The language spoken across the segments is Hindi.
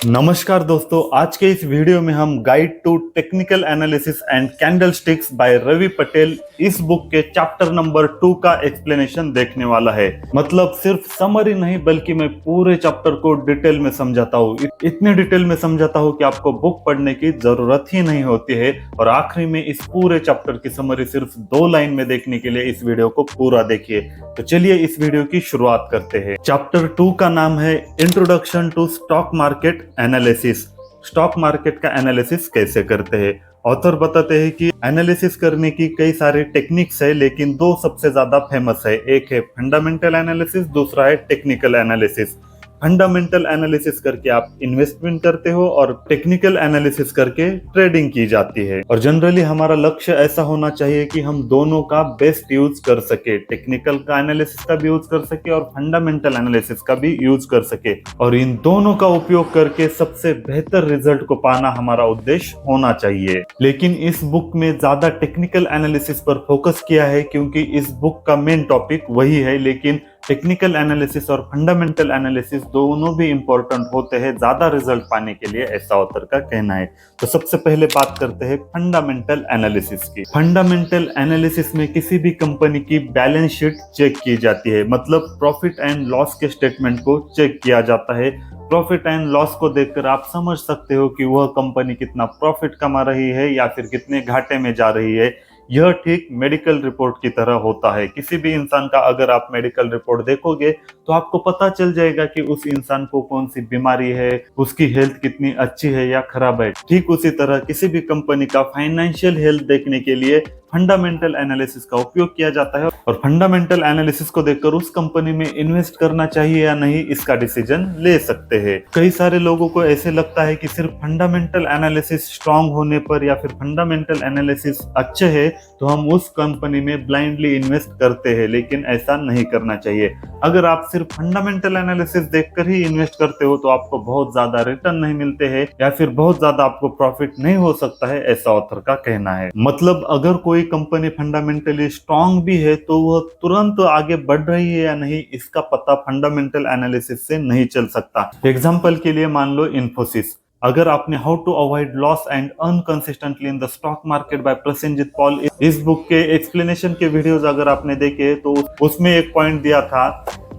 नमस्कार दोस्तों, आज के इस वीडियो में हम guide to technical analysis and candlesticks by Ravi Patel इस बुक के चैप्टर नंबर 2 का एक्सप्लेनेशन देखने वाला है। मतलब सिर्फ समरी नहीं बल्कि मैं पूरे चैप्टर को डिटेल में समझाता हूँ। इतने डिटेल में समझाता हूँ कि आपको बुक पढ़ने की जरूरत ही नहीं होती है। और आखिरी में इस पूरे चैप्टर की समरी सिर्फ 2 लाइन में देखने के लिए इस वीडियो को पूरा देखिए। तो चलिए इस वीडियो की शुरुआत करते हैं। चैप्टर 2 का नाम है introduction to stock market analysis. Stock market का एनालिसिस कैसे करते हैं। ऑथर बताते हैं कि एनालिसिस करने की कई सारे टेक्निक्स है, लेकिन 2 सबसे ज्यादा फेमस है। एक है फंडामेंटल एनालिसिस, दूसरा है टेक्निकल एनालिसिस। फंडामेंटल एनालिसिस करके आप इन्वेस्टमेंट करते हो और टेक्निकल एनालिसिस करके ट्रेडिंग की जाती है। और जनरली हमारा लक्ष्य ऐसा होना चाहिए कि हम दोनों का बेस्ट यूज कर सके, टेक्निकल का एनालिसिस का भी यूज कर सके और फंडामेंटल एनालिसिस का भी यूज कर सके। और इन दोनों का उपयोग करके सबसे बेहतर रिजल्ट को पाना हमारा उद्देश्य होना चाहिए। लेकिन इस बुक में ज्यादा टेक्निकल एनालिसिस पर फोकस किया है क्योंकि इस बुक का मेन टॉपिक वही है। लेकिन टेक्निकल एनालिसिस और फंडामेंटल एनालिसिस दोनों भी इंपॉर्टेंट होते हैं ज्यादा रिजल्ट पाने के लिए, ऐसा ऑथर का कहना है। तो सबसे पहले बात करते हैं फंडामेंटल एनालिसिस की। फंडामेंटल एनालिसिस में किसी भी कंपनी की बैलेंस शीट चेक की जाती है, मतलब प्रॉफिट एंड लॉस के स्टेटमेंट को चेक किया जाता है। प्रॉफिट एंड लॉस को देखकर आप समझ सकते हो कि वह कंपनी कितना प्रॉफिट कमा रही है या फिर कितने घाटे में जा रही है। यह ठीक मेडिकल रिपोर्ट की तरह होता है। किसी भी इंसान का अगर आप मेडिकल रिपोर्ट देखोगे तो आपको पता चल जाएगा कि उस इंसान को कौन सी बीमारी है, उसकी हेल्थ कितनी अच्छी है या खराब है। ठीक उसी तरह किसी भी कंपनी का फाइनेंशियल हेल्थ देखने के लिए फंडामेंटल एनालिसिस का उपयोग किया जाता है। और फंडामेंटल एनालिसिस को देखकर उस कंपनी में इन्वेस्ट करना चाहिए या नहीं इसका डिसीजन ले सकते हैं। कई सारे लोगों को ऐसे लगता है कि सिर्फ फंडामेंटल एनालिसिस स्ट्रांग होने पर या फिर फंडामेंटल एनालिसिस अच्छे है तो हम उस कंपनी में ब्लाइंडली इन्वेस्ट करते हैं, लेकिन ऐसा नहीं करना चाहिए। अगर आप सिर्फ फंडामेंटल एनालिसिस देखकर ही इन्वेस्ट करते हो तो आपको बहुत ज्यादा रिटर्न नहीं मिलते हैं या फिर बहुत ज्यादा आपको प्रॉफिट नहीं हो सकता है, ऐसा ऑथर का कहना है। मतलब अगर कोई कंपनी फंडामेंटली स्ट्रांग भी है तो वह तुरंत आगे बढ़ रही है या नहीं इसका पता फंडामेंटल एनालिसिस से नहीं चल सकता। एग्जांपल के लिए मान लो इन्फोसिस। अगर आपने how to avoid loss and earn consistently in the stock market by Prasenjit Paul इस बुक के एक्सप्लेनेशन के वीडियोस अगर आपने देखे तो उसमें एक पॉइंट दिया था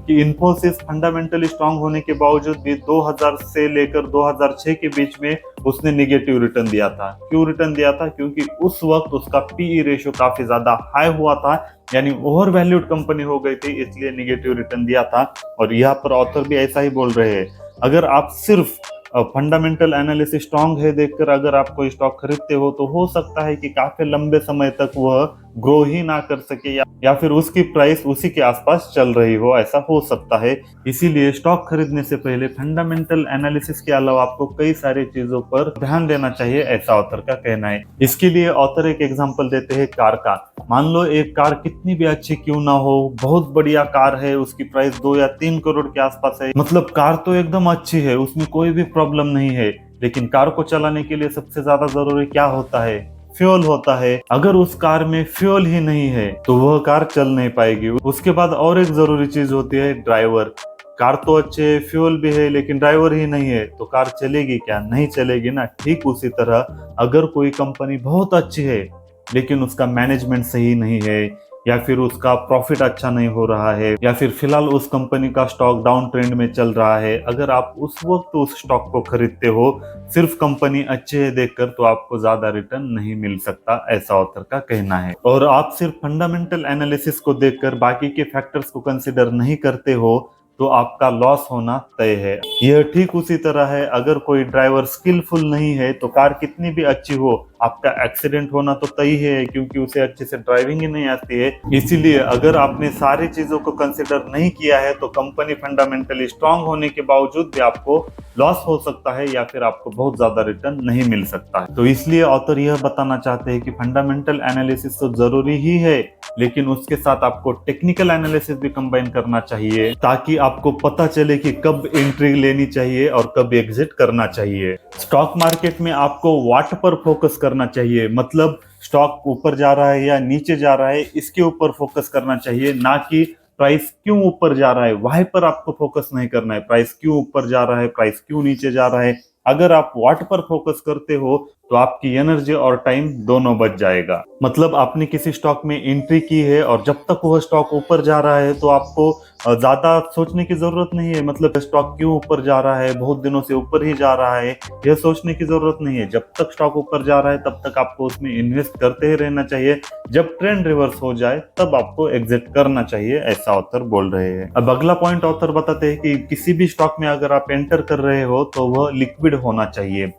कि इन्फोसिस फंडामेंटली स्ट्रांग होने के बावजूद भी 2000 से लेकर 2006 के बीच में उसने निगेटिव रिटर्न दिया था। क्यों रिटर्न दिया था? क्योंकि उस वक्त उसका पीई रेशियो काफी ज्यादा हाई हुआ था, यानी ओवर वैल्यूड कंपनी हो गई थी, इसलिए निगेटिव रिटर्न दिया था। और यहाँ पर ऑथर भी ऐसा ही बोल रहे हैं। अगर आप सिर्फ फंडामेंटल एनालिसिस स्ट्रांग है देखकर अगर आप कोई स्टॉक खरीदते हो तो हो सकता है कि काफी लंबे समय तक वह ग्रो ही ना कर सके या फिर उसकी प्राइस उसी के आसपास चल रही हो, ऐसा हो सकता है। इसीलिए स्टॉक खरीदने से पहले फंडामेंटल एनालिसिस के अलावा आपको कई सारी चीजों पर ध्यान देना चाहिए, ऐसा ऑथर का कहना है। इसके लिए ऑथर एक एग्जांपल देते हैं कार का। मान लो एक कार कितनी भी अच्छी क्यों ना हो, बहुत बढ़िया कार है, उसकी प्राइस 2 या 3 करोड़ के आसपास है, मतलब कार तो एकदम अच्छी है, उसमें कोई भी प्रॉब्लम नहीं है। लेकिन कार को चलाने के लिए सबसे ज्यादा जरूरी क्या होता है? फ्यूल होता है। अगर उस कार में फ्यूल ही नहीं है तो वह कार चल नहीं पाएगी। उसके बाद और एक जरूरी चीज होती है ड्राइवर। कार तो अच्छे है, फ्यूल भी है, लेकिन ड्राइवर ही नहीं है तो कार चलेगी क्या? नहीं चलेगी ना। ठीक उसी तरह अगर कोई कंपनी बहुत अच्छी है लेकिन उसका मैनेजमेंट सही नहीं है या फिर उसका प्रॉफिट अच्छा नहीं हो रहा है या फिर फिलहाल उस कंपनी का स्टॉक डाउन ट्रेंड में चल रहा है, अगर आप उस वक्त उस स्टॉक को खरीदते हो सिर्फ कंपनी अच्छे है देखकर तो आपको ज्यादा रिटर्न नहीं मिल सकता, ऐसा ऑथर का कहना है। और आप सिर्फ फंडामेंटल एनालिसिस को देखकर बाकी के फैक्टर्स को कंसिडर नहीं करते हो तो आपका लॉस होना तय है। यह ठीक उसी तरह है, अगर कोई ड्राइवर स्किलफुल नहीं है तो कार कितनी भी अच्छी हो आपका एक्सीडेंट होना तो तय है, क्योंकि उसे अच्छे से ड्राइविंग ही नहीं आती है। इसीलिए अगर आपने सारी चीजों को कंसिडर नहीं किया है तो कंपनी फंडामेंटली स्ट्रांग होने के बावजूद भी आपको लॉस हो सकता है या फिर आपको बहुत ज्यादा रिटर्न नहीं मिल सकता है। तो इसलिए ऑथर यह बताना चाहते हैं कि फंडामेंटल एनालिसिस तो जरूरी ही है, लेकिन उसके साथ आपको टेक्निकल एनालिसिस भी कंबाइन करना चाहिए ताकि आपको पता चले कि कब एंट्री लेनी चाहिए और कब एग्जिट करना चाहिए। स्टॉक मार्केट में आपको व्हाट पर फोकस करना चाहिए, मतलब स्टॉक ऊपर जा रहा है या नीचे जा रहा है इसके ऊपर फोकस करना चाहिए, ना कि प्राइस क्यों ऊपर जा रहा है वहां पर आपको फोकस नहीं करना है। प्राइस क्यों ऊपर जा रहा है, प्राइस क्यों नीचे जा रहा है, अगर आप व्हाट पर फोकस करते हो तो आपकी एनर्जी और टाइम दोनों बच जाएगा। मतलब आपने किसी स्टॉक में एंट्री की है और जब तक वह स्टॉक ऊपर जा रहा है तो आपको ज्यादा सोचने की जरूरत नहीं है, मतलब स्टॉक क्यों ऊपर जा रहा है, बहुत दिनों से ऊपर ही जा रहा है, यह सोचने की जरूरत नहीं है। जब तक स्टॉक ऊपर जा रहा है तब तक आपको उसमें इन्वेस्ट करते ही रहना चाहिए। जब ट्रेंड रिवर्स हो जाए तब आपको एग्जिट करना चाहिए, ऐसा ऑथर बोल रहे हैं। अब अगला पॉइंट ऑथर बताते हैं कि किसी भी स्टॉक में अगर आप एंटर कर रहे हो तो वह लिक्विड होना चाहिए।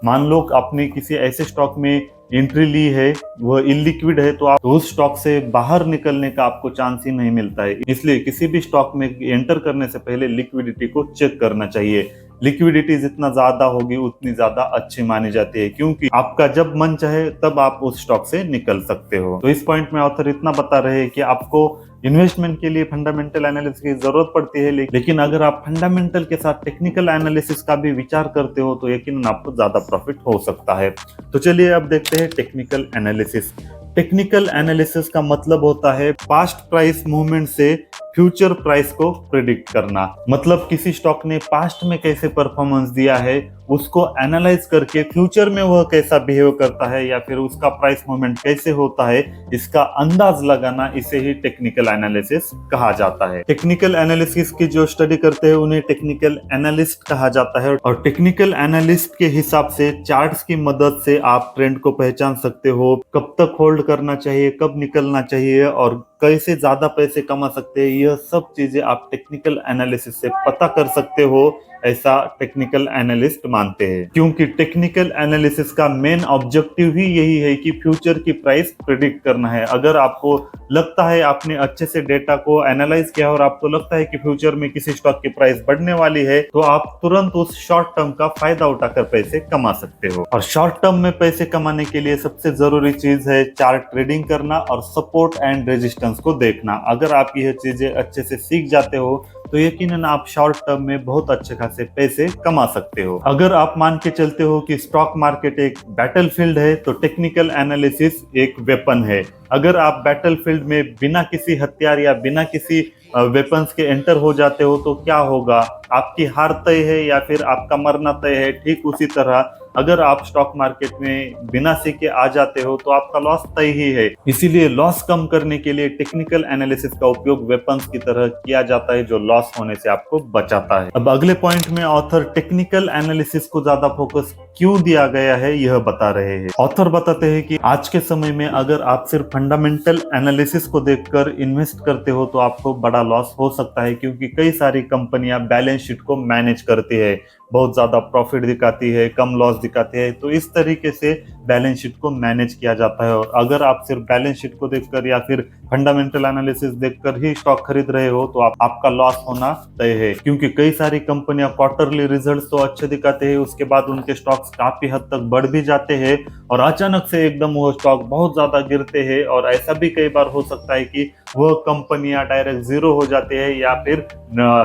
मान लो आपने किसी ऐसे स्टॉक में एंट्री ली है, वह इलिक्विड है, तो आप उस स्टॉक से बाहर निकलने का आपको चांस ही नहीं मिलता है। इसलिए किसी भी स्टॉक में एंटर करने से पहले लिक्विडिटी को चेक करना चाहिए। लिक्विडिटी जितना ज्यादा होगी उतनी ज्यादा अच्छी मानी जाती है, क्योंकि आपका जब मन चाहे तब आप उस स्टॉक से निकल सकते हो। तो इस पॉइंट में ऑथर इतना बता रहे हैं कि आपको इन्वेस्टमेंट के लिए फंडामेंटल एनालिसिस की जरूरत पड़ती है, लेकिन अगर आप फंडामेंटल के साथ टेक्निकल एनालिसिस का भी विचार करते हो तो यकीनन आपको ज्यादा प्रॉफिट हो सकता है। तो चलिए अब देखते हैं टेक्निकल एनालिसिस। टेक्निकल एनालिसिस का मतलब होता है पास्ट प्राइस मूवमेंट से फ्यूचर प्राइस को प्रिडिक्ट करना। मतलब किसी स्टॉक ने पास्ट में कैसे परफॉर्मेंस दिया है उसको एनालाइज करके फ्यूचर में वह कैसा बिहेव करता है या फिर उसका प्राइस मूवमेंट कैसे होता है, इसका अंदाज लगाना, इसे ही टेक्निकल एनालिसिस कहा जाता है। टेक्निकल एनालिसिस की जो स्टडी करते हैं उन्हें टेक्निकल एनालिस्ट कहा जाता है, और टेक्निकल एनालिस्ट के हिसाब से चार्ट्स की मदद से आप ट्रेंड को पहचान सकते हो, कब तक होल्ड करना चाहिए, कब निकलना चाहिए और कैसे ज्यादा पैसे कमा सकते हैं, यह सब चीजें आप टेक्निकल एनालिसिस से पता कर सकते हो, ऐसा टेक्निकल एनालिस्ट मानते हैं। क्योंकि टेक्निकल एनालिसिस का मेन ऑब्जेक्टिव ही यही है कि फ्यूचर की प्राइस प्रिडिक्ट करना है। अगर आपको लगता है आपने अच्छे से डेटा को एनालाइज किया और आपको लगता है कि फ्यूचर में किसी स्टॉक की प्राइस बढ़ने वाली है, तो आप तुरंत उस शॉर्ट टर्म का फायदा उठाकर पैसे कमा सकते हो। और शॉर्ट टर्म में पैसे कमाने के लिए सबसे जरूरी चीज है चार्ट ट्रेडिंग करना और सपोर्ट एंड रेजिस्टेंस को देखना। अगर आप यह चीजें अच्छे से सीख जाते हो तो यकीनन आप शॉर्ट टर्म में बहुत अच्छे खासे पैसे कमा सकते हो। अगर आप मान के चलते हो कि स्टॉक मार्केट एक बैटलफील्ड है तो टेक्निकल एनालिसिस एक वेपन है। अगर आप बैटलफील्ड में बिना किसी हथियार या बिना किसी वेपन्स के एंटर हो जाते हो तो क्या होगा, आपकी हार तय है या फिर आपका मरना तय है। ठीक उसी तरह अगर आप स्टॉक मार्केट में बिना सीखे आ जाते हो तो आपका लॉस तय ही है। इसीलिए लॉस कम करने के लिए टेक्निकल एनालिसिस का उपयोग वेपन्स की तरह किया जाता है जो लॉस होने से आपको बचाता है। अब अगले पॉइंट में ऑथर टेक्निकल एनालिसिस को ज्यादा फोकस क्यों दिया गया है यह बता रहे हैं। ऑथर बताते हैं कि आज के समय में अगर आप सिर्फ फंडामेंटल एनालिसिस को देखकर इन्वेस्ट करते हो तो आपको बड़ा लॉस हो सकता है, क्योंकि कई सारी कंपनियां बैलेंस शीट को मैनेज करती है, बहुत ज्यादा प्रॉफिट दिखाती है, कम लॉस दिखाती है, तो इस तरीके से बैलेंस शीट को मैनेज किया जाता है। और अगर आप सिर्फ बैलेंस शीट को देखकर या फिर फंडामेंटल एनालिसिस देखकर ही स्टॉक खरीद रहे हो तो आपका लॉस होना तय है, क्योंकि कई सारी कंपनियां क्वार्टरली रिजल्ट्स तो अच्छे दिखाते हैं, उसके बाद उनके स्टॉक्स काफी हद तक बढ़ भी जाते हैं और अचानक से एकदम वो स्टॉक बहुत ज्यादा गिरते हैं। और ऐसा भी कई बार हो सकता है कि वह कंपनियां डायरेक्ट जीरो हो जाती है या फिर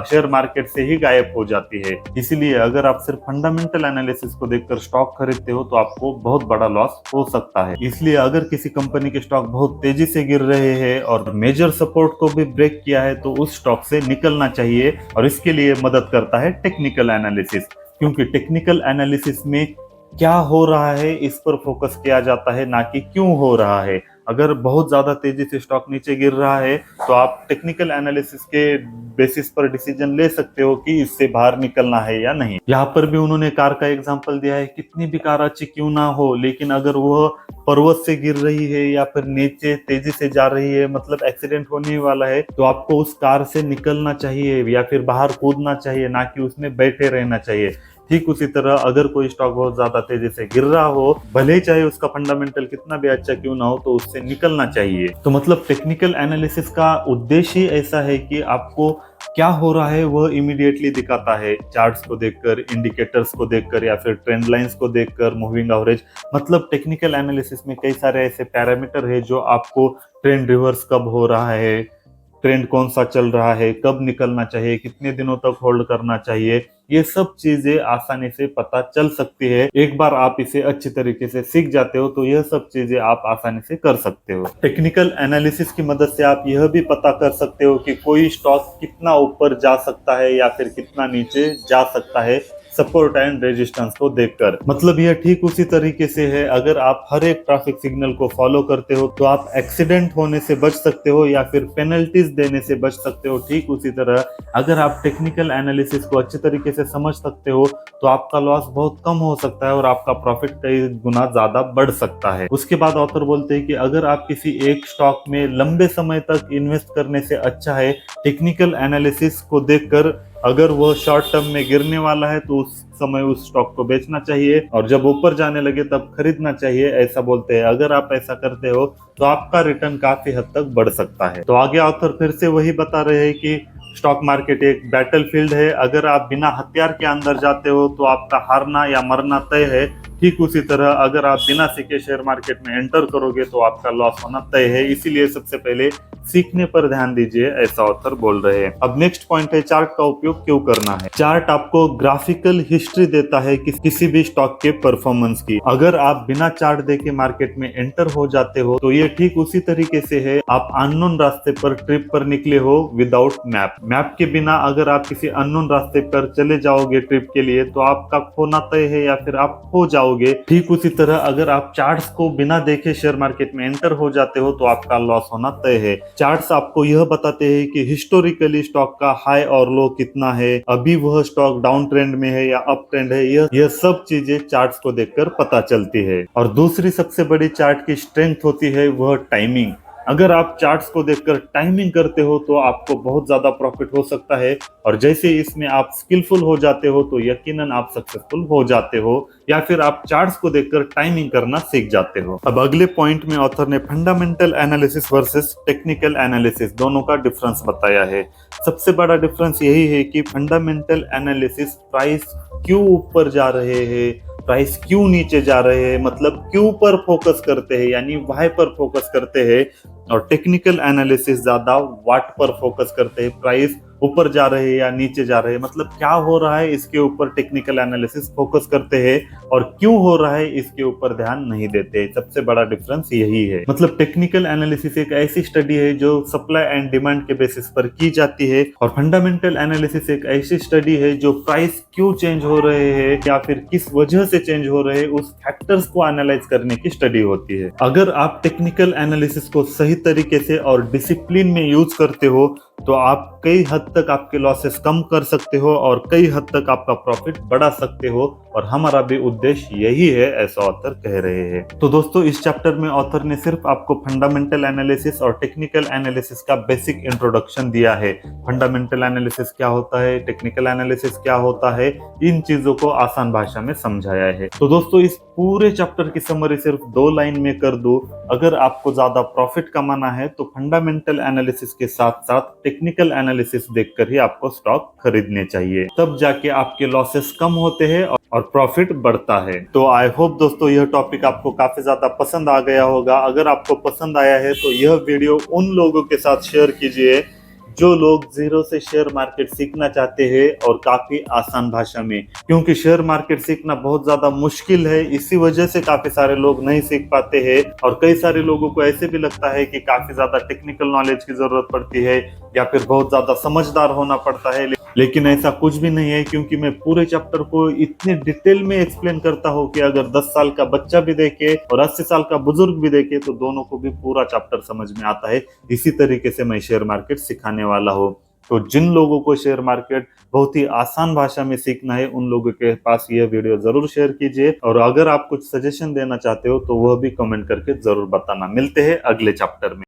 शेयर मार्केट से ही गायब हो जाती है। इसलिए अगर आप सिर्फ फंडामेंटल एनालिसिस को देखकर स्टॉक खरीदते हो तो आपको बहुत बड़ा लॉस हो सकता है। इसलिए अगर किसी कंपनी के स्टॉक बहुत तेजी से गिर रहे हैं और मेजर सपोर्ट को भी ब्रेक किया है तो उस स्टॉक से निकलना चाहिए, और इसके लिए मदद करता है टेक्निकल एनालिसिस। क्योंकि टेक्निकल एनालिसिस में क्या हो रहा है इस पर फोकस किया जाता है, ना कि क्यों हो रहा है। अगर बहुत ज्यादा तेजी से स्टॉक नीचे गिर रहा है तो आप टेक्निकल एनालिसिस के बेसिस पर डिसीजन ले सकते हो कि इससे बाहर निकलना है या नहीं। यहाँ पर भी उन्होंने कार का एग्जांपल दिया है, कितनी भी कार अच्छी क्यों ना हो, लेकिन अगर वह पर्वत से गिर रही है या फिर नीचे तेजी से जा रही है, मतलब एक्सीडेंट होने वाला है, तो आपको उस कार से निकलना चाहिए या फिर बाहर कूदना चाहिए, ना कि उसमें बैठे रहना चाहिए। ठीक उसी तरह अगर कोई स्टॉक बहुत ज्यादा तेजी से गिर रहा हो, भले ही चाहे उसका फंडामेंटल कितना भी अच्छा क्यों ना हो, तो उससे निकलना चाहिए। तो मतलब टेक्निकल एनालिसिस का उद्देश्य ही ऐसा है कि आपको क्या हो रहा है वह इमीडिएटली दिखाता है, चार्ट्स को देखकर, इंडिकेटर्स को देखकर या फिर ट्रेंड लाइंस को देखकर, मूविंग एवरेज। मतलब टेक्निकल एनालिसिस में कई सारे ऐसे पैरामीटर है जो आपको ट्रेंड रिवर्स कब हो रहा है, ट्रेंड कौन सा चल रहा है, कब निकलना चाहिए, कितने दिनों तक होल्ड करना चाहिए, ये सब चीजें आसानी से पता चल सकती है। एक बार आप इसे अच्छी तरीके से सीख जाते हो तो यह सब चीजें आप आसानी से कर सकते हो। टेक्निकल एनालिसिस की मदद से आप यह भी पता कर सकते हो कि कोई स्टॉक कितना ऊपर जा सकता है या फिर कितना नीचे जा सकता है सपोर्ट एंड रेजिस्टेंस को देखकर। मतलब यह ठीक उसी तरीके से है, अगर आप हर एक ट्रैफिक सिग्नल को फॉलो करते हो तो आप एक्सीडेंट होने से बच सकते हो या फिर पेनल्टीज देने से बच सकते हो। ठीक उसी तरह अगर आप टेक्निकल एनालिसिस को अच्छे तरीके से समझ सकते हो तो आपका लॉस बहुत कम हो सकता है और आपका प्रॉफिट कई गुना ज्यादा बढ़ सकता है। उसके बाद ऑथर बोलते हैं कि अगर आप किसी एक स्टॉक में लंबे समय तक इन्वेस्ट करने से अच्छा है टेक्निकल एनालिसिस को देखकर, अगर वह शॉर्ट टर्म में गिरने वाला है तो उस समय उस स्टॉक को बेचना चाहिए और जब ऊपर जाने लगे तब खरीदना चाहिए, ऐसा बोलते हैं। अगर आप ऐसा करते हो तो आपका रिटर्न काफी हद तक बढ़ सकता है। तो आगे ऑथर फिर से वही बता रहे हैं कि स्टॉक मार्केट एक बैटलफील्ड है, अगर आप बिना हथियार के अंदर जाते हो तो आपका हारना या मरना तय है। ठीक उसी तरह अगर आप बिना सीखे शेयर मार्केट में एंटर करोगे तो आपका लॉस होना तय है। इसीलिए सबसे पहले सीखने पर ध्यान दीजिए, ऐसा ऑथर बोल रहे हैं। अब नेक्स्ट पॉइंट है चार्ट का उपयोग क्यों करना है। चार्ट आपको ग्राफिकल हिस्ट्री देता है कि किसी भी स्टॉक के परफॉर्मेंस की। अगर आप बिना चार्ट देखे मार्केट में एंटर हो जाते हो तो ये ठीक उसी तरीके से है आप अननोन रास्ते पर ट्रिप पर निकले हो विदाउट मैप। मैप के बिना अगर आप किसी अननोन रास्ते पर चले जाओगे ट्रिप के लिए तो आपका खोना तय है या फिर आप खो जाओगे। ठीक उसी तरह अगर आप चार्ट्स को बिना देखे शेयर मार्केट में एंटर हो जाते हो तो आपका लॉस होना तय है। चार्ट्स आपको यह बताते हैं कि हिस्टोरिकली स्टॉक का हाई और लो कितना है, अभी वह स्टॉक डाउन ट्रेंड में है या अप ट्रेंड है, यह सब चीजें चार्ट्स को देखकर पता चलती है। और दूसरी सबसे बड़ी चार्ट की स्ट्रेंथ होती है वह टाइमिंग। अगर आप चार्ट्स को देखकर टाइमिंग करते हो तो आपको बहुत ज्यादा प्रॉफिट हो सकता है और जैसे इसमें आप स्किलफुल हो जाते हो तो यकीनन आप सक्सेसफुल हो जाते हो या फिर आप चार्ट्स को देखकर टाइमिंग करना सीख जाते हो। अब अगले पॉइंट में ऑथर ने fundamental analysis versus technical analysis दोनों का डिफरेंस बताया है। सबसे बड़ा डिफरेंस यही है कि फंडामेंटल एनालिसिस प्राइस क्यों ऊपर जा रहे हैं, प्राइस क्यों नीचे जा रहे हैं, मतलब क्यों पर फोकस करते हैं, यानी वाई पर फोकस करते हैं। और टेक्निकल एनालिसिस ज्यादा व्हाट पर फोकस करते हैं, प्राइस ऊपर जा रहे हैं या नीचे जा रहे हैं, मतलब क्या हो रहा है इसके ऊपर टेक्निकल एनालिसिस फोकस करते हैं और क्यों हो रहा है इसके ऊपर ध्यान नहीं देते। सबसे बड़ा डिफरेंस यही है। मतलब टेक्निकल एनालिसिस एक ऐसी स्टडी है जो सप्लाई एंड डिमांड के बेसिस पर की जाती है और फंडामेंटल एनालिसिस एक ऐसी स्टडी है जो प्राइस क्यों चेंज हो रहे हैं या फिर किस वजह से चेंज हो रहे हैं उस फैक्टर्स को एनालाइज करने की स्टडी होती है। अगर आप टेक्निकल एनालिसिस को सही तरीके से और डिसिप्लिन में यूज करते हो तो आप कई हद तक आपके लॉसेस कम कर सकते हो और कई हद तक आपका प्रॉफिट बढ़ा सकते हो और हमारा भी उद्देश्य यही है, ऐसा ऑथर कह रहे हैं। तो दोस्तों इस चैप्टर में ऑथर ने सिर्फ आपको फंडामेंटल एनालिसिस और टेक्निकल एनालिसिस का बेसिक इंट्रोडक्शन दिया है। फंडामेंटल एनालिसिस क्या होता है, टेक्निकल एनालिसिस क्या होता है, इन चीजों को आसान भाषा में समझाया है। तो दोस्तों इस पूरे चैप्टर की समरी सिर्फ 2 लाइन में कर दूं, अगर आपको ज्यादा प्रॉफिट कमाना है तो फंडामेंटल एनालिसिस के साथ साथ टेक्निकल एनालिसिस देखकर ही आपको स्टॉक खरीदने चाहिए, तब जाके आपके लॉसेस कम होते हैं और प्रॉफिट बढ़ता है। तो आई होप दोस्तों यह टॉपिक आपको काफी ज्यादा पसंद आ गया होगा। अगर आपको पसंद आया है तो यह वीडियो उन लोगों के साथ शेयर कीजिए जो लोग जीरो से शेयर मार्केट सीखना चाहते हैं और काफी आसान भाषा में, क्योंकि शेयर मार्केट सीखना बहुत ज्यादा मुश्किल है, इसी वजह से काफी सारे लोग नहीं सीख पाते हैं और कई सारे लोगों को ऐसे भी लगता है कि काफी ज्यादा टेक्निकल नॉलेज की जरूरत पड़ती है या फिर बहुत ज्यादा समझदार होना पड़ता है, लेकिन ऐसा कुछ भी नहीं है, क्योंकि मैं पूरे चैप्टर को इतने डिटेल में एक्सप्लेन करता हूँ कि अगर 10 साल का बच्चा भी देखे और 80 साल का बुजुर्ग भी देखे तो दोनों को भी पूरा चैप्टर समझ में आता है। इसी तरीके से मैं शेयर मार्केट सिखाने वाला हूँ। तो जिन लोगों को शेयर मार्केट बहुत ही आसान भाषा में सीखना है उन लोगों के पास यह वीडियो जरूर शेयर कीजिए और अगर आप कुछ सजेशन देना चाहते हो तो वह भी कमेंट करके जरूर बताना। मिलते हैं अगले चैप्टर में।